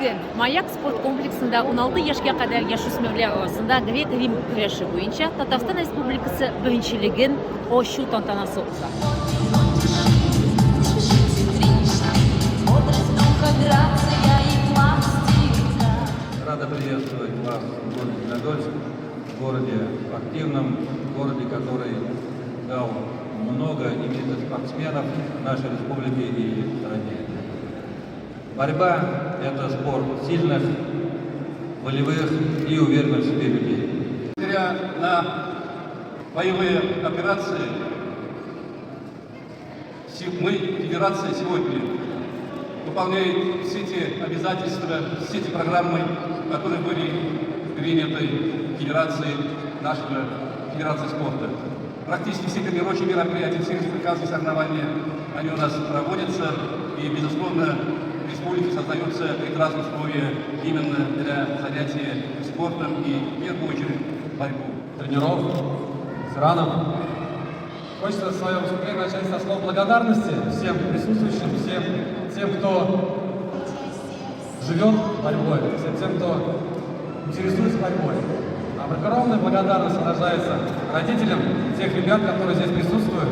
Бүген Маяк спорт комплексында 16 яшькә кадәр яшүсмерләр арасында грек-рим көрәше буенча Татарстан Республикасы беренчелеген ачу тантанасы уза. Рада приветствовать вас в городе Зеленодольск, в городе активном, в городе, который дал много именитых спортсменов нашей республике и стране. Борьба – это спорт сильных, волевых и уверенных в себе людей. Несмотря на боевые операции, мы, Федерация, сегодня выполняем все те обязательства, все те программы, которые были приняты Федерацией, нашей Федерации спорта. Практически все тренировочные мероприятия, все республиканские соревнования, они у нас проводятся, и, безусловно, в республике создаются прекрасные условия именно для занятия спортом и, в первую очередь, борьбу. Тренеров, ветеранов. Хочется свое выступление начать со слов благодарности всем присутствующим, всем тем, кто живет борьбой, всем тем, кто интересуется борьбой. А огромная благодарность выражается родителям тех ребят, которые здесь присутствуют,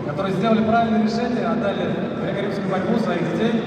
которые сделали правильное решение, отдали греко-римскую борьбу своих детей